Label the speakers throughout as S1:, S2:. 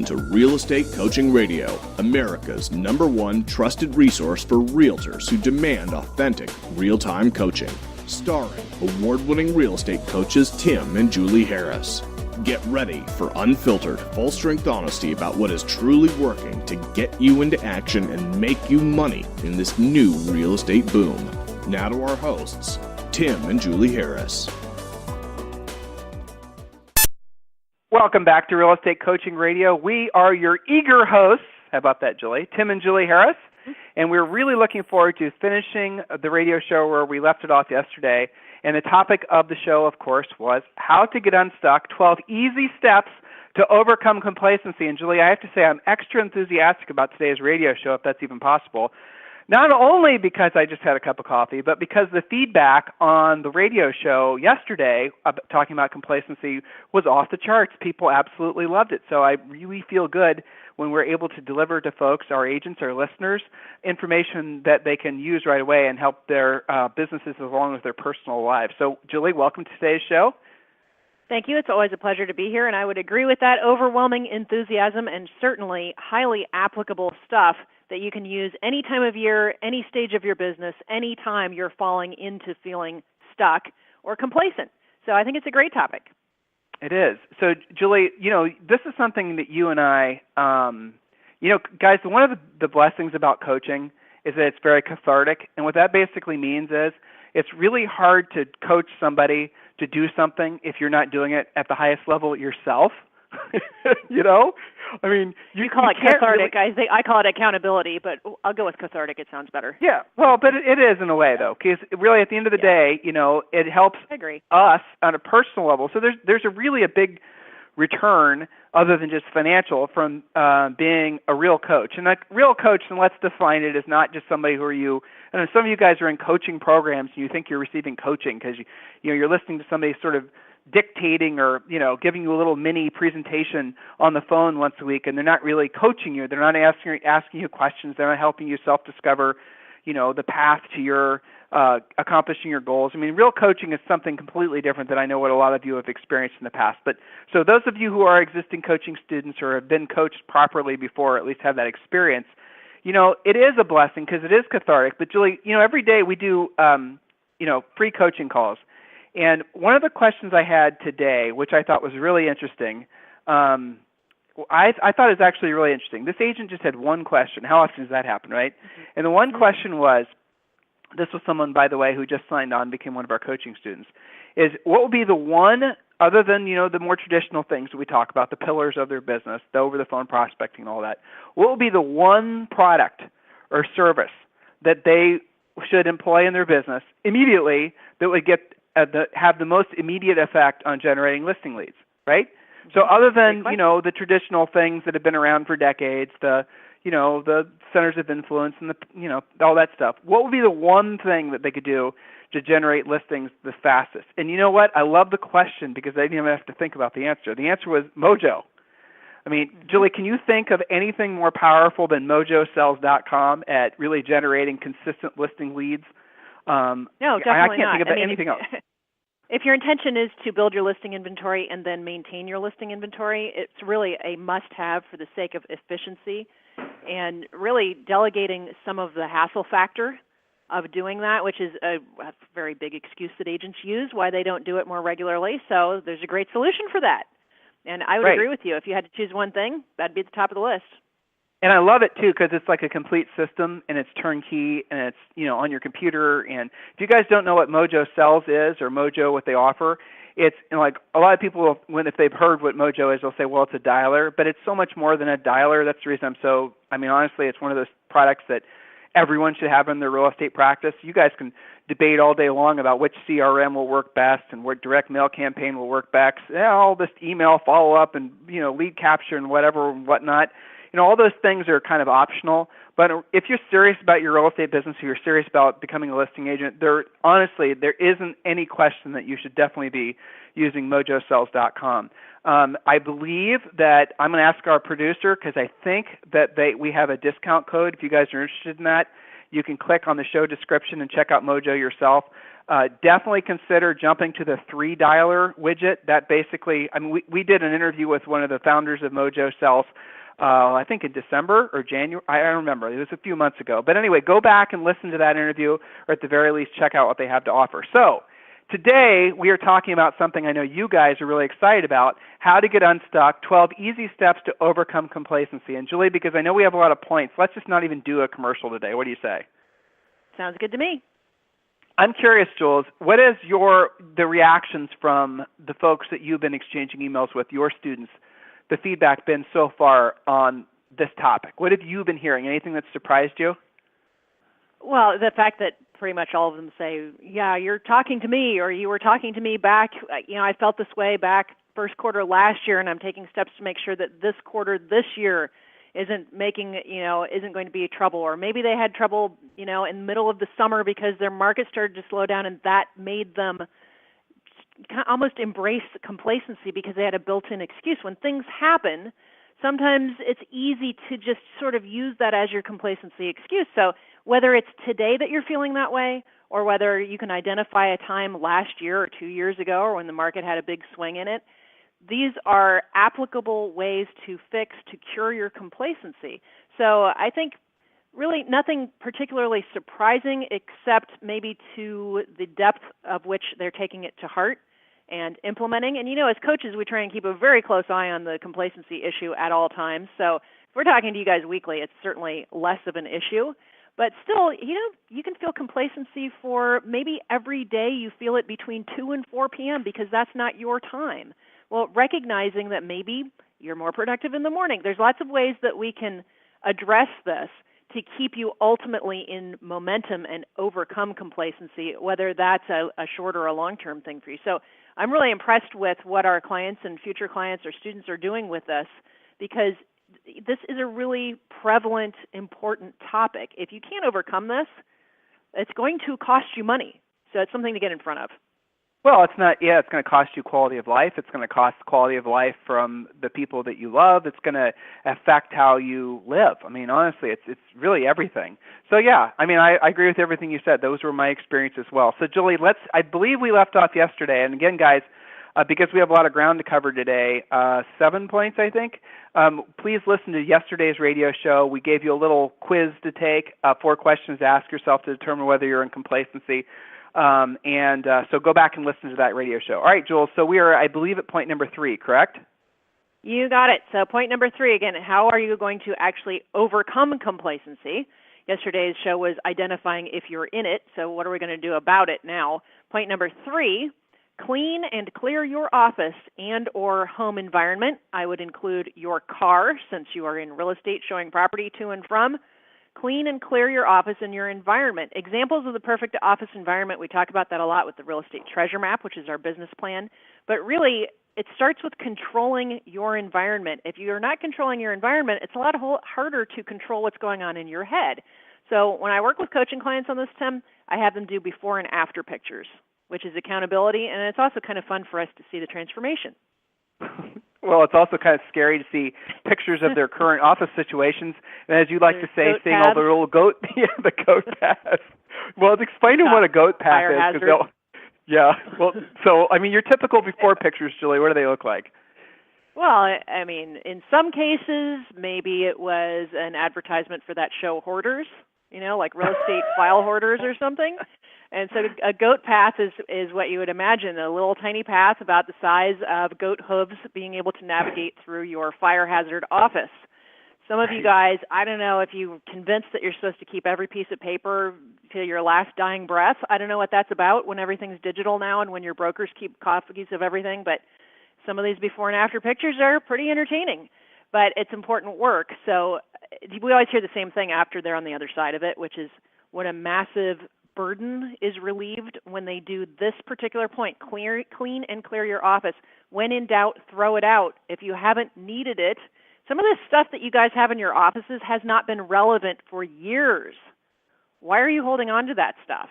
S1: Welcome to Real Estate Coaching Radio, America's #1 trusted resource for realtors who demand authentic, real-time coaching. Starring award-winning real estate coaches Tim and Julie Harris. Get ready for unfiltered, full-strength honesty about what is truly working to get you into action and make you money in this new real estate boom. Now to our hosts, Tim and Julie Harris.
S2: Welcome back to Real Estate Coaching Radio. We are your eager hosts. How about that, Julie? Tim and Julie Harris. And we're really looking forward to finishing the radio show where we left it off yesterday. And the topic of the show, of course, was how to get unstuck, 12 easy steps to overcome complacency. And Julie, I have to say I'm extra enthusiastic about today's radio show, if that's even possible. Not only because I just had a cup of coffee, but because the feedback on the radio show yesterday talking about complacency was off the charts. People absolutely loved it. So I really feel good when we're able to deliver to folks, our agents, our listeners, information that they can use right away and help their businesses along with their personal lives. So, Julie, welcome to today's show.
S3: Thank you. It's always a pleasure to be here, and I would agree with that overwhelming enthusiasm and certainly highly applicable stuff that you can use any time of year, any stage of your business, any time you're falling into feeling stuck or complacent. So I think it's a great topic.
S2: It is. So, Julie, this is something that you and I, guys, one of the blessings about coaching is that it's very cathartic. And what that basically means is it's really hard to coach somebody to do something if you're not doing it at the highest level yourself. I mean,
S3: you call it cathartic. Really... I call it accountability, but I'll go with cathartic. It sounds better.
S2: Yeah, well, but it is in a way, though, because really at the end of the day, it helps us on a personal level. So there's a big return other than just financial from being a real coach. And a real coach, and let's define it, is not just somebody who are you. I know some of you guys are in coaching programs and you think you're receiving coaching because you're listening to somebody sort of dictating or giving you a little mini presentation on the phone once a week, and they're not really coaching you. They're not asking you questions. They're not helping you self-discover the path to your accomplishing your goals. I mean, real coaching is something completely different than I know what a lot of you have experienced in the past. But so those of you who are existing coaching students or have been coached properly before, or at least have that experience, it is a blessing because it is cathartic. But Julie, every day we do free coaching calls. And one of the questions I had today, which I thought was really interesting, I thought it was actually really interesting. This agent just had one question. How often does that happen, right? Mm-hmm. And the one question was, this was someone, by the way, who just signed on, became one of our coaching students, is what would be the one, other than, the more traditional things that we talk about, the pillars of their business, the over-the-phone prospecting and all that, what would be the one product or service that they should employ in their business immediately that would have the most immediate effect on generating listing leads, right? So other than, the traditional things that have been around for decades, the centers of influence and all that stuff, what would be the one thing that they could do to generate listings the fastest? And you know what? I love the question because I didn't even have to think about the answer. The answer was Mojo. I mean, Julie, can you think of anything more powerful than mojosells.com at really generating consistent listing leads?
S3: No, definitely
S2: I can't
S3: not.
S2: think of anything else.
S3: If your intention is to build your listing inventory and then maintain your listing inventory, it's really a must-have for the sake of efficiency and really delegating some of the hassle factor of doing that, which is a very big excuse that agents use why they don't do it more regularly. So there's a great solution for that. And I would agree with you. If you had to choose one thing, that'd be at the top of the list.
S2: And I love it, too, because it's like a complete system, and it's turnkey, and it's, on your computer. And if you guys don't know what Mojo Sells is or Mojo, what they offer, it's like a lot of people, if they've heard what Mojo is, they'll say, well, it's a dialer. But it's so much more than a dialer. That's the reason honestly, it's one of those products that everyone should have in their real estate practice. You guys can debate all day long about which CRM will work best and what direct mail campaign will work best. All this email follow-up and, lead capture and whatever and whatnot. All those things are kind of optional. But if you're serious about your real estate business or you're serious about becoming a listing agent, there isn't any question that you should definitely be using mojosells.com. I believe that I'm going to ask our producer because I think that we have a discount code if you guys are interested in that. You can click on the show description and check out Mojo yourself. Definitely consider jumping to the 3-dialer widget. That basically, I mean, we did an interview with one of the founders of Mojo Self, I think in December or January. I don't remember. It was a few months ago. But anyway, go back and listen to that interview, or at the very least, check out what they have to offer. So today, we are talking about something I know you guys are really excited about, how to get unstuck, 12 easy steps to overcome complacency. And Julie, because I know we have a lot of points, let's just not even do a commercial today. What do you say?
S3: Sounds good to me.
S2: I'm curious, Jules, what is the reactions from the folks that you've been exchanging emails with, your students, the feedback been so far on this topic? What have you been hearing? Anything that surprised you?
S3: Well, the fact that pretty much all of them say, yeah, you're talking to me, or you were talking to me back, I felt this way back first quarter last year, and I'm taking steps to make sure that this quarter this year isn't going to be trouble. Or maybe they had trouble, in the middle of the summer because their market started to slow down, and that made them almost embrace complacency because they had a built-in excuse. When things happen, sometimes it's easy to just sort of use that as your complacency excuse. So whether it's today that you're feeling that way, or whether you can identify a time last year or 2 years ago, or when the market had a big swing in it, these are applicable ways to cure your complacency. So I think really nothing particularly surprising, except maybe to the depth of which they're taking it to heart and implementing. And as coaches, we try and keep a very close eye on the complacency issue at all times. So if we're talking to you guys weekly, it's certainly less of an issue. But still, you can feel complacency for maybe every day you feel it between 2 and 4 p.m. because that's not your time. Well, recognizing that maybe you're more productive in the morning. There's lots of ways that we can address this to keep you ultimately in momentum and overcome complacency, whether that's a short or a long-term thing for you. So I'm really impressed with what our clients and future clients or students are doing with this, because this is a really prevalent, important topic. If you can't overcome this, it's going to cost you money. So it's something to get in front of.
S2: Well, it's going to cost you quality of life. It's going to cost quality of life from the people that you love. It's going to affect how you live. I mean, honestly, it's really everything. So, yeah, I mean, I agree with everything you said. Those were my experience as well. So, Julie, I believe we left off yesterday. And again, guys, because we have a lot of ground to cover today, 7 points, I think. Please listen to yesterday's radio show. We gave you a little quiz to take, 4 questions to ask yourself to determine whether you're in complacency. So go back and listen to that radio show. All right, Jules, so we are, I believe, at point number 3, correct?
S3: You got it. So point number 3, again, how are you going to actually overcome complacency? Yesterday's show was identifying if you're in it, so what are we going to do about it now? Point number 3, clean and clear your office and or home environment. I would include your car, since you are in real estate showing property to and from. Clean and clear your office and your environment. Examples of the perfect office environment, we talk about that a lot with the Real Estate Treasure Map, which is our business plan. But really, it starts with controlling your environment. If you're not controlling your environment, it's a lot harder to control what's going on in your head. So when I work with coaching clients on this, Tim, I have them do before and after pictures, which is accountability, and it's also kind of fun for us to see the transformation.
S2: Well, it's also kind of scary to see pictures of their current office situations, and as you like to say, seeing all the little goat paths. Well, explain to them what a goat path is. Yeah. Well, so, I mean, your typical before pictures, Julie, what do they look like?
S3: Well, I mean, in some cases, maybe it was an advertisement for that show Hoarders, like real estate file hoarders or something. And so a goat path is what you would imagine, a little tiny path about the size of goat hooves being able to navigate through your fire hazard office. Some of you guys, I don't know if you're convinced that you're supposed to keep every piece of paper to your last dying breath. I don't know what that's about when everything's digital now and when your brokers keep copies of everything, but some of these before and after pictures are pretty entertaining. But it's important work. So we always hear the same thing after they're on the other side of it, which is what a massive burden is relieved when they do this particular point, clean and clear your office. When in doubt, throw it out. If you haven't needed it, some of this stuff that you guys have in your offices has not been relevant for years. Why are you holding on to that stuff?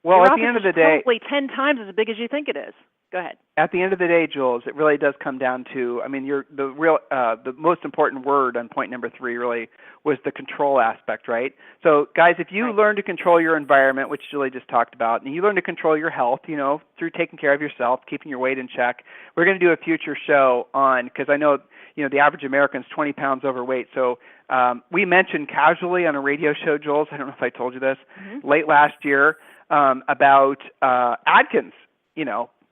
S2: Well,
S3: your
S2: at the end of the day,
S3: probably 10 times as big as you think it is. Go ahead.
S2: At the end of the day, Jules, it really does come down to, I mean, the most important word on point number 3 really was the control aspect, right? So, guys, if you learn to control your environment, which Julie just talked about, and you learn to control your health, through taking care of yourself, keeping your weight in check, we're going to do a future show on, because I know, the average American is 20 pounds overweight. So we mentioned casually on a radio show, Jules, I don't know if I told you this, late last year about Atkins,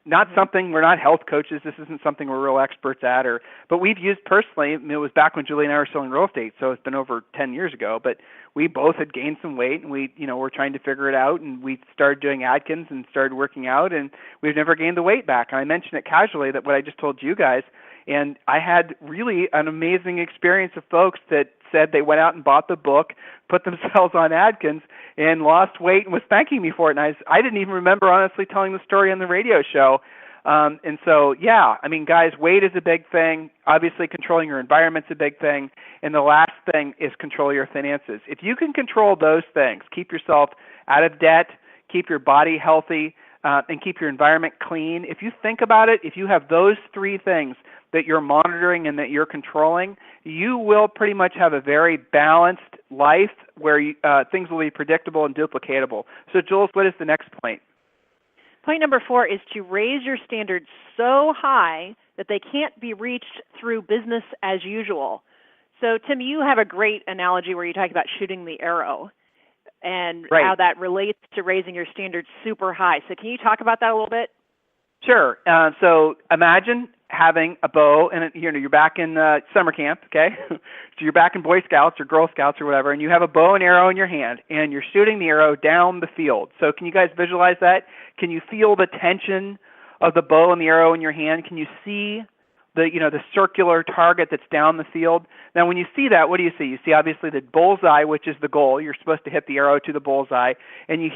S2: not something, we're not health coaches, this isn't something we're real experts at, but we've used personally, it was back when Julie and I were selling real estate, so it's been over 10 years ago, but we both had gained some weight, and we, were trying to figure it out, and we started doing Atkins and started working out, and we've never gained the weight back. And I mentioned it casually, that what I just told you guys, and I had really an amazing experience of folks that said they went out and bought the book, put themselves on Atkins, and lost weight and was thanking me for it. And I didn't even remember, honestly, telling the story on the radio show. And so, yeah, I mean, guys, weight is a big thing. Obviously, controlling your environment's a big thing. And the last thing is control your finances. If you can control those things, keep yourself out of debt, keep your body healthy, and keep your environment clean, if you think about it, if you have those 3 things that you're monitoring and that you're controlling, you will pretty much have a very balanced life where things will be predictable and duplicatable. So, Jules, what is the next point?
S3: Point number 4 is to raise your standards so high that they can't be reached through business as usual. So, Tim, you have a great analogy where you talk about shooting the arrow and how that relates to raising your standards super high. So can you talk about that a little bit?
S2: Sure. So imagine having a bow, and you're back in summer camp, okay? So you're back in Boy Scouts or Girl Scouts or whatever, and you have a bow and arrow in your hand, and you're shooting the arrow down the field. So can you guys visualize that? Can you feel the tension of the bow and the arrow in your hand? Can you see the circular target that's down the field? Now, when you see that, what do you see? You see obviously the bullseye, which is the goal. You're supposed to hit the arrow to the bullseye, and you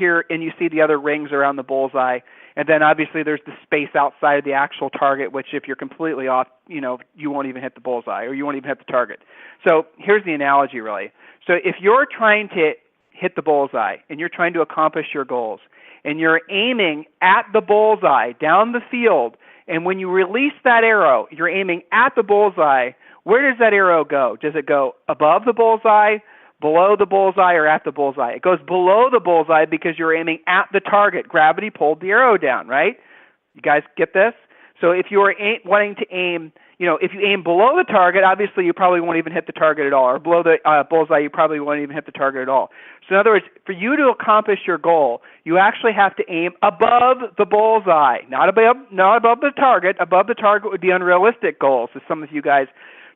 S2: see the other rings around the bullseye. And then obviously there's the space outside of the actual target, which if you're completely off, you won't even hit the bullseye, or you won't even hit the target. So here's the analogy, really. So if you're trying to hit the bullseye and you're trying to accomplish your goals, and you're aiming at the bullseye down the field, and when you release that arrow, you're aiming at the bullseye, where does that arrow go? Does it go above the bullseye, below the bullseye, or at the bullseye? It goes below the bullseye because you're aiming at the target. Gravity pulled the arrow down, right? You guys get this? So if you're wanting to aim, if you aim below the target, obviously you probably won't even hit the target at all. Or below the bullseye, you probably won't even hit the target at all. So in other words, for you to accomplish your goal, you actually have to aim above the bullseye, not above the target. Above the target would be unrealistic goals, as some of you guys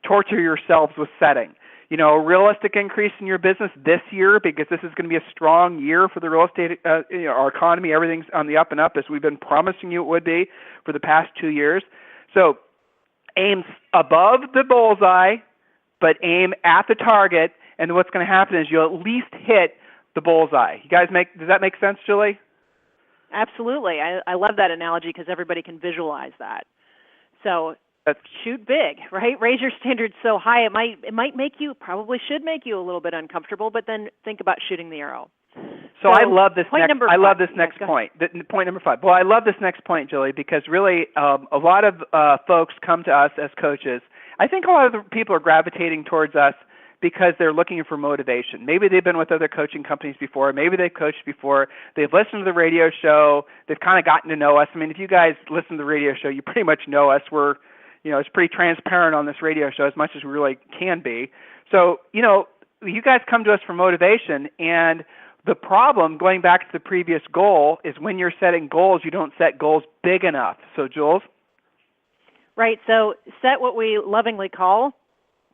S2: torture yourselves with setting. A realistic increase in your business this year, because this is going to be a strong year for the real estate, our economy, everything's on the up and up, as we've been promising you it would be for the past 2 years. So aim above the bullseye, but aim at the target, and what's going to happen is you'll at least hit the bullseye. Does that make sense, Julie?
S3: Absolutely. I love that analogy because everybody can visualize that. So shoot big, right? Raise your standards so high it might probably should make you a little bit uncomfortable, but then think about shooting the arrow.
S2: So I love this next point. Point number 5. Well, I love this next point, Julie, because really a lot of folks come to us as coaches. I think a lot of the people are gravitating towards us because they're looking for motivation. Maybe they've been with other coaching companies before. Maybe they've coached before. They've listened to the radio show. They've kind of gotten to know us. I mean, if you guys listen to the radio show, you pretty much know us. It's pretty transparent on this radio show as much as we really can be. So, you guys come to us for motivation, and the problem, going back to the previous goal, is when you're setting goals, you don't set goals big enough. So, Jules?
S3: Right. So set what we lovingly call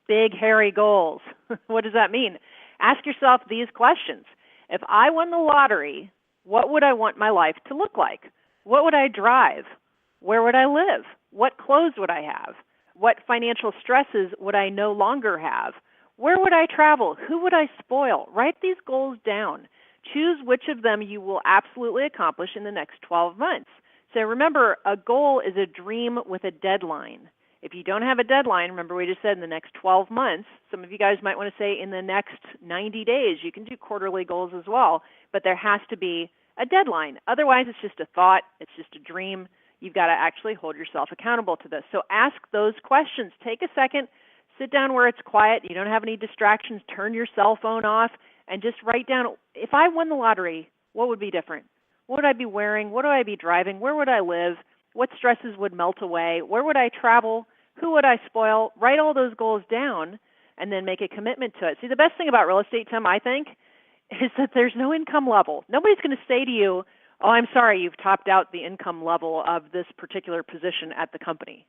S3: big, hairy goals. What does that mean? Ask yourself these questions. If I won the lottery, what would I want my life to look like? What would I drive? Where would I live? What clothes would I have? What financial stresses would I no longer have? Where would I travel? Who would I spoil? Write these goals down. Choose which of them you will absolutely accomplish in the next 12 months. So remember, a goal is a dream with a deadline. If you don't have a deadline, remember we just said in the next 12 months, some of you guys might want to say in the next 90 days. You can do quarterly goals as well, but there has to be a deadline. Otherwise, it's just a thought. It's just a dream. you've got to actually hold yourself accountable to this. So ask those questions. Take a second, sit down where it's quiet, you don't have any distractions, turn your cell phone off, and just write down, if I won the lottery, what would be different? What would I be wearing? What would I be driving? Where would I live? What stresses would melt away? Where would I travel? Who would I spoil? Write all those goals down and then make a commitment to it. See, the best thing about real estate, Tim, I think, is that there's no income level. Nobody's going to say to you, oh, I'm sorry, you've topped out the income level of this particular position at the company.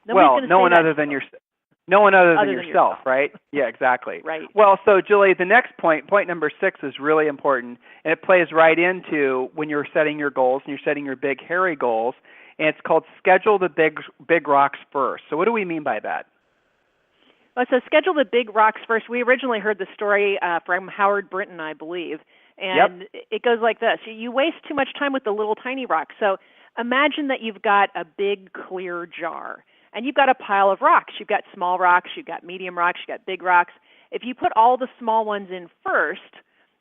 S2: No one other than yourself, right? Yeah, exactly.
S3: Right.
S2: Well, so Julie, the next point number 6, is really important, and it plays right into when you're setting your goals and you're setting your big, hairy goals, and it's called schedule the big rocks first. So what do we mean by that?
S3: Well, so schedule the big rocks first. We originally heard the story from Howard Brinton, I believe, and It goes like this. You waste too much time with the little tiny rocks. So imagine that you've got a big clear jar, and you've got a pile of rocks. You've got small rocks, you've got medium rocks, you've got big rocks. If you put all the small ones in first,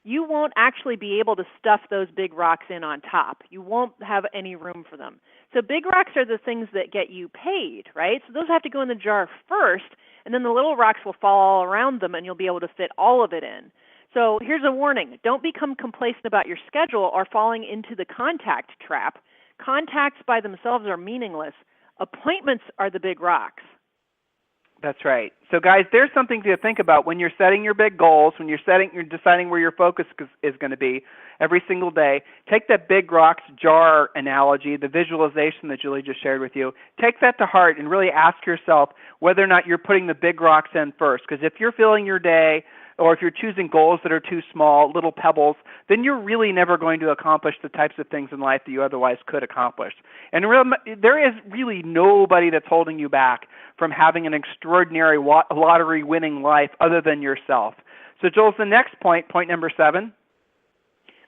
S3: you won't actually be able to stuff those big rocks in on top. You won't have any room for them. So big rocks are the things that get you paid, right? So those have to go in the jar first, and then the little rocks will fall all around them, and you'll be able to fit all of it in. So here's a warning. Don't become complacent about your schedule or falling into the contact trap. Contacts by themselves are meaningless. Appointments are the big rocks.
S2: That's right. So guys, there's something to think about when you're setting your big goals, when you're deciding where your focus is going to be every single day. Take that big rocks jar analogy, the visualization that Julie just shared with you. Take that to heart and really ask yourself whether or not you're putting the big rocks in first. Because if you're filling your day, or if you're choosing goals that are too small, little pebbles, then you're really never going to accomplish the types of things in life that you otherwise could accomplish. And there is really nobody that's holding you back from having an extraordinary lottery-winning life other than yourself. So, Joel's the next point number 7.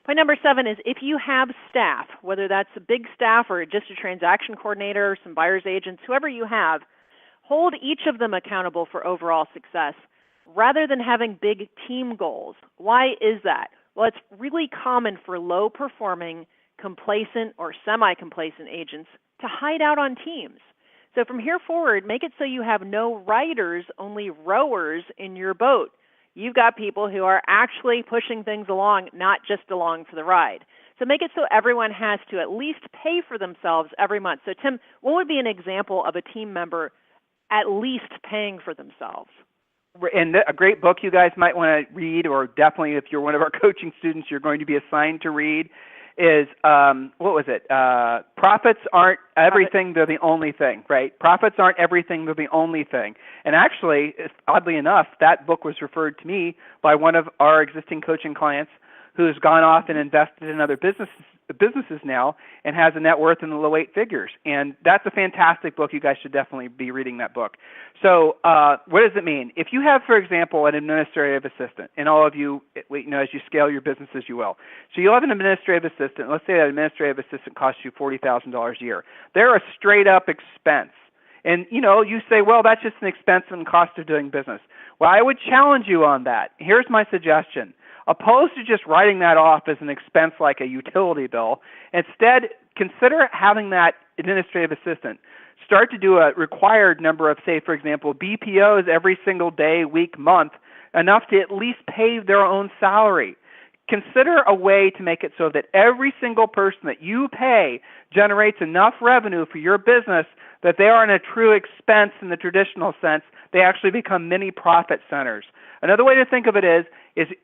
S3: Point number 7 is if you have staff, whether that's a big staff or just a transaction coordinator, some buyer's agents, whoever you have, hold each of them accountable for overall success, rather than having big team goals. Why is that? Well, it's really common for low-performing, complacent, or semi-complacent agents to hide out on teams. So from here forward, make it so you have no riders, only rowers in your boat. You've got people who are actually pushing things along, not just along for the ride. So make it so everyone has to at least pay for themselves every month. So Tim, what would be an example of a team member at least paying for themselves?
S2: And a great book you guys might want to read, or definitely if you're one of our coaching students, you're going to be assigned to read, is, Profits Aren't Everything, They're the Only Thing, right? Profits aren't everything, they're the only thing. And actually, oddly enough, that book was referred to me by one of our existing coaching clients who's gone off and invested in other businesses now and has a net worth in the low 8 figures. And that's a fantastic book. You guys should definitely be reading that book. So what does it mean? If you have, for example, an administrative assistant, and all of you, as you scale your businesses, you will. So you'll have an administrative assistant. Let's say that administrative assistant costs you $40,000 a year. They're a straight-up expense. And, you say, well, that's just an expense and cost of doing business. Well, I would challenge you on that. Here's my suggestion. Opposed to just writing that off as an expense like a utility bill, instead consider having that administrative assistant start to do a required number of, say, for example, BPOs every single day, week, month, enough to at least pay their own salary. Consider a way to make it so that every single person that you pay generates enough revenue for your business that they aren't a true expense in the traditional sense. They actually become mini profit centers. Another way to think of it is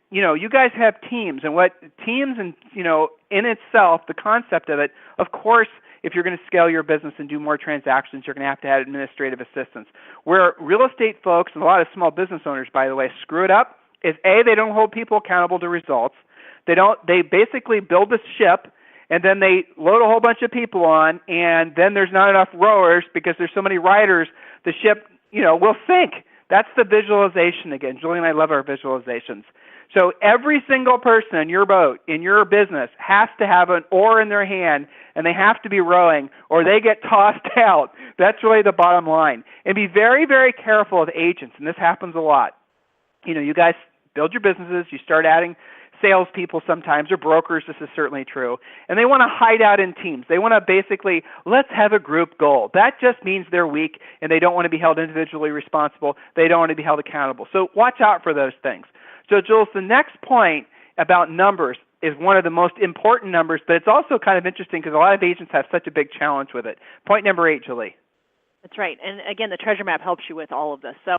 S2: you guys have teams, and what teams and, in itself, the concept of it, of course, if you're going to scale your business and do more transactions, you're going to have administrative assistants. Where real estate folks and a lot of small business owners, by the way, screw it up is A, they don't hold people accountable to results. They basically build the ship, and then they load a whole bunch of people on, and then there's not enough rowers because there's so many riders, the ship, will sink. That's the visualization again. Julie and I love our visualizations. So every single person in your boat, in your business, has to have an oar in their hand, and they have to be rowing, or they get tossed out. That's really the bottom line. And be very, very careful with agents, and this happens a lot. You guys build your businesses, you start adding salespeople sometimes, or brokers, this is certainly true, and they want to hide out in teams. They want to basically, let's have a group goal. That just means they're weak and they don't want to be held individually responsible. They don't want to be held accountable. So watch out for those things. So Jules, the next point about numbers is one of the most important numbers, but it's also kind of interesting because a lot of agents have such a big challenge with it. Point number 8, Julie.
S3: That's right. And again, the treasure map helps you with all of this. So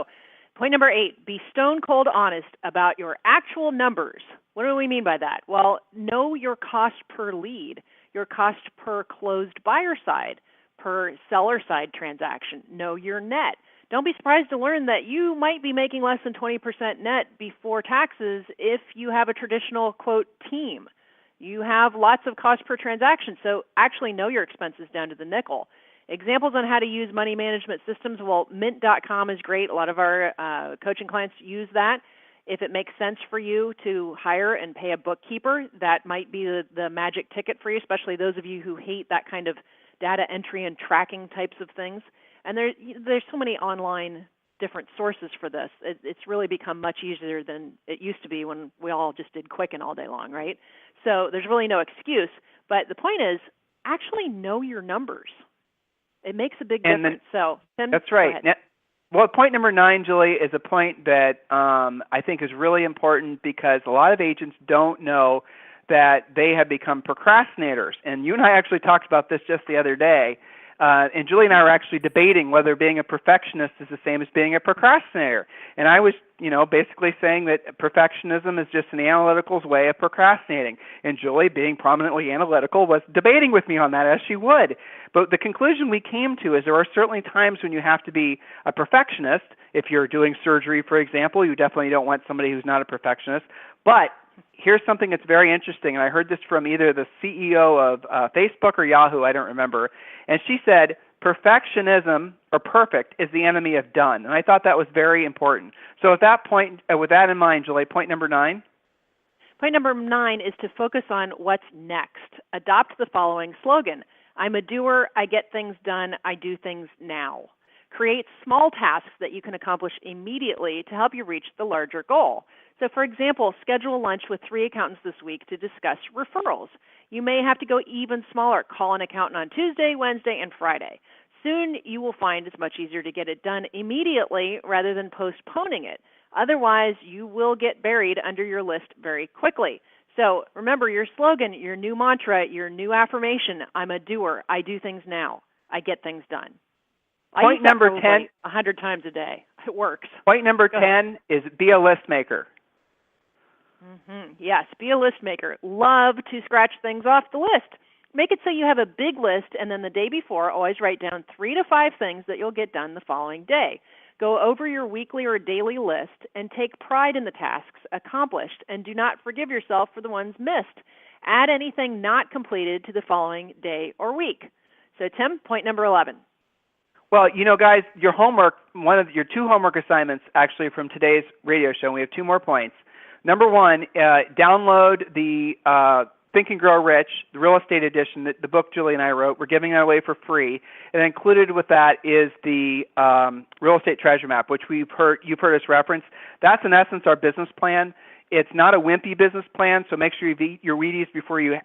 S3: point number 8, be stone cold honest about your actual numbers. What do we mean by that? Well, know your cost per lead, your cost per closed buyer side, per seller side transaction. Know your net. Don't be surprised to learn that you might be making less than 20% net before taxes if you have a traditional, quote, team. You have lots of cost per transaction, so actually know your expenses down to the nickel. Examples on how to use money management systems, well, mint.com is great. A lot of our coaching clients use that. If it makes sense for you to hire and pay a bookkeeper, that might be the magic ticket for you, especially those of you who hate that kind of data entry and tracking types of things. And there's so many online different sources for this. It's really become much easier than it used to be when we all just did Quicken all day long, right? So there's really no excuse. But the point is, actually know your numbers. It makes a big difference. So, Tim,
S2: that's right. Well, point number 9, Julie, is a point that I think is really important because a lot of agents don't know that they have become procrastinators. And you and I actually talked about this just the other day. And Julie and I were actually debating whether being a perfectionist is the same as being a procrastinator. And I was, basically saying that perfectionism is just an analytical's way of procrastinating. And Julie, being prominently analytical, was debating with me on that, as she would. But the conclusion we came to is there are certainly times when you have to be a perfectionist. If you're doing surgery, for example, you definitely don't want somebody who's not a perfectionist. But here's something that's very interesting, and I heard this from either the CEO of Facebook or Yahoo, I don't remember, and she said, perfectionism, or perfect, is the enemy of done. And I thought that was very important. So at that point, with that in mind, Julie, point number 9?
S3: Point number 9 is to focus on what's next. Adopt the following slogan. I'm a doer, I get things done, I do things now. Create small tasks that you can accomplish immediately to help you reach the larger goal. So, for example, schedule lunch with 3 accountants this week to discuss referrals. You may have to go even smaller. Call an accountant on Tuesday, Wednesday, and Friday. Soon you will find it's much easier to get it done immediately rather than postponing it. Otherwise, you will get buried under your list very quickly. So remember your slogan, your new mantra, your new affirmation, I'm a doer, I do things now, I get things done.
S2: Point number 10.
S3: 100 times a day. It works.
S2: Point number 10 is be a list maker.
S3: Yes, be a list maker. Love to scratch things off the list. Make it so you have a big list, and then the day before, always write down 3 to 5 things that you'll get done the following day. Go over your weekly or daily list and take pride in the tasks accomplished, and do not forgive yourself for the ones missed. Add anything not completed to the following day or week. So, Tim, point number 11.
S2: Well, guys, your homework, one of your 2 homework assignments actually from today's radio show, and we have 2 more points. Number 1, download the Think and Grow Rich, the real estate edition, the book Julie and I wrote. We're giving that away for free. And included with that is the real estate treasure map, which you've heard us reference. That's in essence our business plan. It's not a wimpy business plan, so make sure you eat your Wheaties before you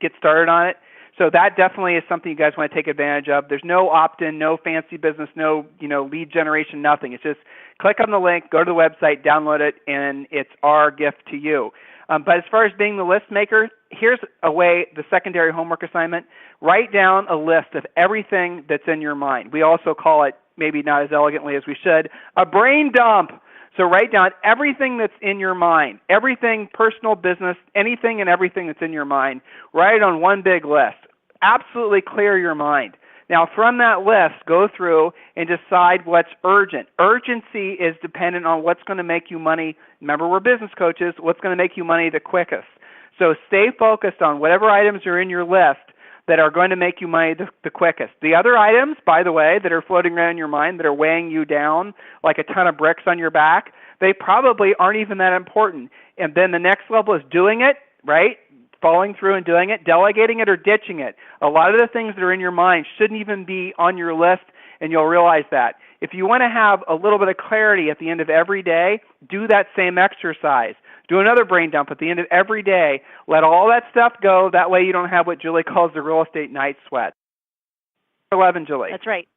S2: get started on it. So that definitely is something you guys want to take advantage of. There's no opt-in, no fancy business, no lead generation, nothing. It's just click on the link, go to the website, download it, and it's our gift to you. But as far as being the list maker, here's a way, the secondary homework assignment. Write down a list of everything that's in your mind. We also call it, maybe not as elegantly as we should, a brain dump. So write down everything that's in your mind, everything, personal, business, anything and everything that's in your mind. Write it on one big list. Absolutely clear your mind. Now, from that list, go through and decide what's urgent. Urgency is dependent on what's going to make you money. Remember, we're business coaches. What's going to make you money the quickest. So stay focused on whatever items are in your list that are going to make you money the quickest. The other items, by the way, that are floating around in your mind that are weighing you down like a ton of bricks on your back, they probably aren't even that important. And then the next level is doing it, right? Following through and doing it, delegating it or ditching it. A lot of the things that are in your mind shouldn't even be on your list, and you'll realize that. If you want to have a little bit of clarity at the end of every day, do that same exercise. Do another brain dump at the end of every day. Let all that stuff go. That way you don't have what Julie calls the real estate night sweat. 11, Julie.
S3: That's right.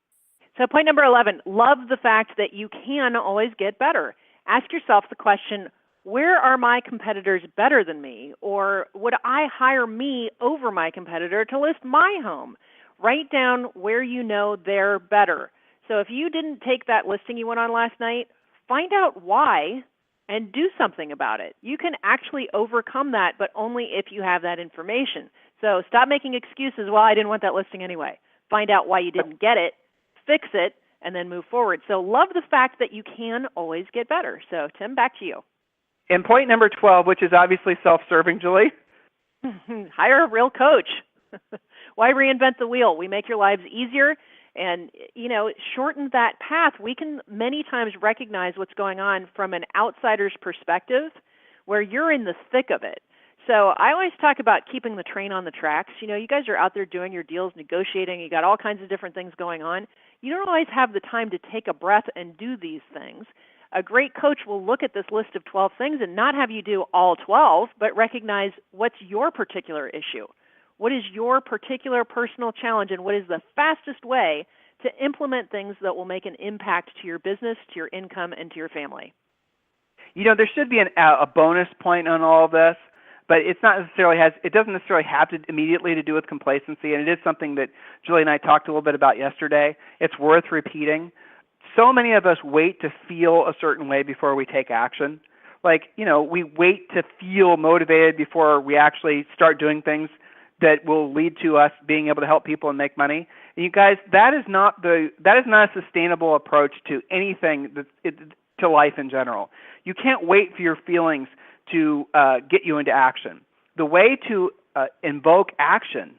S3: So point number 11, love the fact that you can always get better. Ask yourself the question, where are my competitors better than me? Or would I hire me over my competitor to list my home? Write down where you know they're better. So if you didn't take that listing you went on last night, find out why and do something about it. You can actually overcome that, but only if you have that information. So stop making excuses, well, I didn't want that listing anyway. Find out why you didn't get it, fix it, and then move forward. So love the fact that you can always get better. So Tim, back to you.
S2: And point number 12, which is obviously self-serving, Julie.
S3: Hire a real coach. Why reinvent the wheel? We make your lives easier and, shorten that path. We can many times recognize what's going on from an outsider's perspective where you're in the thick of it. So I always talk about keeping the train on the tracks. You guys are out there doing your deals, negotiating. You got all kinds of different things going on. You don't always have the time to take a breath and do these things. A great coach will look at this list of 12 things and not have you do all 12, but recognize what's your particular issue. What is your particular personal challenge, and what is the fastest way to implement things that will make an impact to your business, to your income, and to your family?
S2: There should be a bonus point on all of this, but it doesn't necessarily have to immediately to do with complacency, and it is something that Julie and I talked a little bit about yesterday. It's worth repeating. So many of us wait to feel a certain way before we take action. We wait to feel motivated before we actually start doing things that will lead to us being able to help people and make money. And you guys, that is not a sustainable approach to anything to life in general. You can't wait for your feelings to get you into action. The way to evoke action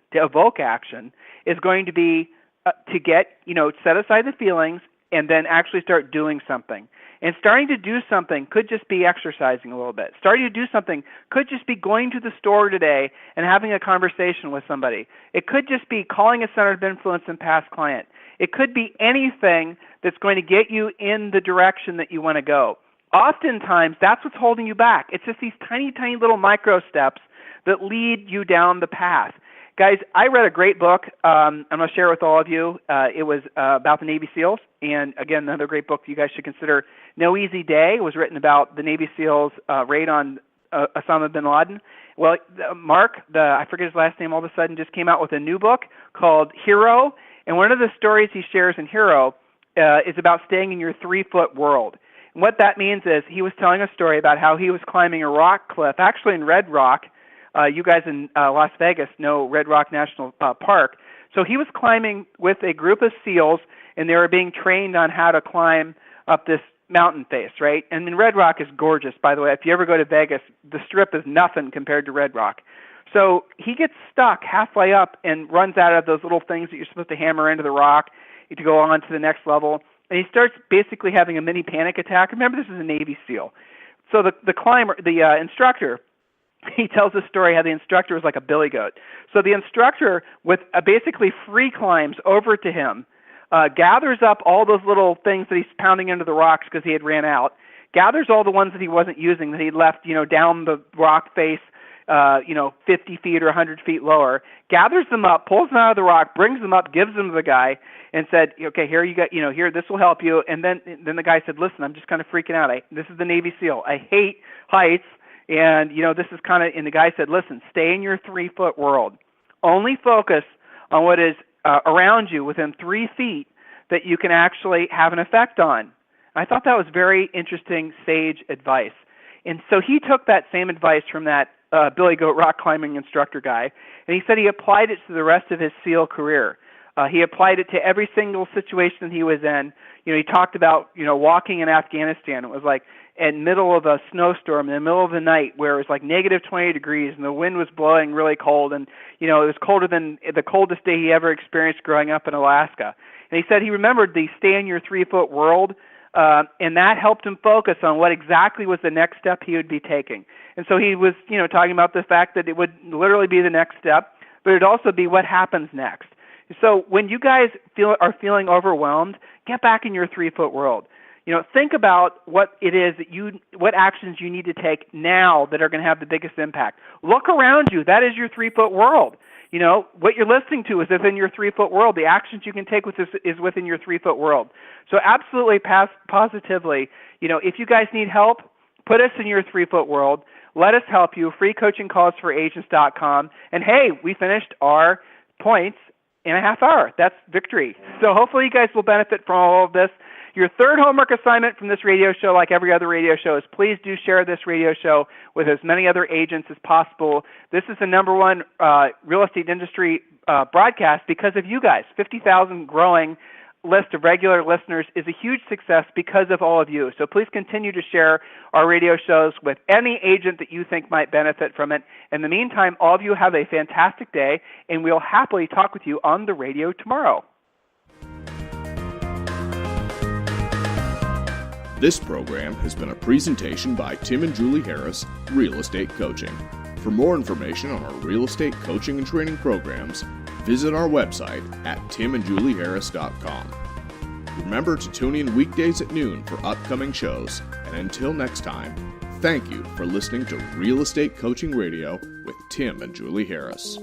S2: is going to be to set aside the feelings and then actually start doing something. And starting to do something could just be exercising a little bit. Starting to do something could just be going to the store today and having a conversation with somebody. It could just be calling a center of influence and past client. It could be anything that's going to get you in the direction that you want to go. Oftentimes, that's what's holding you back. It's just these tiny, tiny little micro steps that lead you down the path. Guys, I read a great book. I'm going to share it with all of you. It was about the Navy SEALs. And again, another great book you guys should consider. No Easy Day was written about the Navy SEALs raid on Osama bin Laden. Well, Mark, I forget his last name, all of a sudden just came out with a new book called Hero. And one of the stories he shares in Hero is about staying in your 3-foot world. And what that means is he was telling a story about how he was climbing a rock cliff, actually in Red Rock. You guys in Las Vegas know Red Rock National Park. So he was climbing with a group of SEALs, and they were being trained on how to climb up this mountain face, right? And then Red Rock is gorgeous, by the way. If you ever go to Vegas, the Strip is nothing compared to Red Rock. So he gets stuck halfway up and runs out of those little things that you're supposed to hammer into the rock to go on to the next level. And he starts basically having a mini panic attack. Remember, this is a Navy SEAL. So the instructor, he tells the story how the instructor was like a billy goat. So the instructor, with basically free climbs over to him, gathers up all those little things that he's pounding into the rocks because he had ran out, gathers all the ones that he wasn't using that he'd left, down the rock face, 50 feet or 100 feet lower, gathers them up, pulls them out of the rock, brings them up, gives them to the guy, and said, okay, here you go, here, this will help you. And then the guy said, listen, I'm just kind of freaking out. This is the Navy SEAL. I hate heights. And, this is and the guy said, listen, stay in your 3-foot world. Only focus on what is around you within 3 feet that you can actually have an effect on. I thought that was very interesting, sage advice. And so he took that same advice from that Billy Goat rock climbing instructor guy, and he said he applied it to the rest of his SEAL career. He applied it to every single situation he was in. He talked about, walking in Afghanistan. It was like in the middle of a snowstorm, in the middle of the night, where it was like negative 20 degrees and the wind was blowing really cold. And, it was colder than the coldest day he ever experienced growing up in Alaska. And he said he remembered the stay in your 3-foot world, and that helped him focus on what exactly was the next step he would be taking. And so he was, talking about the fact that it would literally be the next step, but it would also be what happens next. So when you guys are feeling overwhelmed, get back in your 3-foot world. Think about what it is what actions you need to take now that are going to have the biggest impact. Look around you. That is your 3-foot world. What you're listening to is within your 3-foot world. The actions you can take with this is within your 3-foot world. So absolutely, positively, if you guys need help, put us in your 3-foot world. Let us help you. freecoachingcallsforagents.com. And hey, we finished our points in a half hour. That's victory. So hopefully you guys will benefit from all of this. Your third homework assignment from this radio show, like every other radio show, is please do share this radio show with as many other agents as possible. This is the number one real estate industry broadcast because of you guys. 50,000 growing list of regular listeners is a huge success because of all of you. So please continue to share our radio shows with any agent that you think might benefit from it. In the meantime, all of you have a fantastic day, and we'll happily talk with you on the radio tomorrow.
S1: This program has been a presentation by Tim and Julie Harris, Real Estate Coaching. For more information on our real estate coaching and training programs, visit our website at timandjulieharris.com. Remember to tune in weekdays at noon for upcoming shows, and until next time, thank you for listening to Real Estate Coaching Radio with Tim and Julie Harris.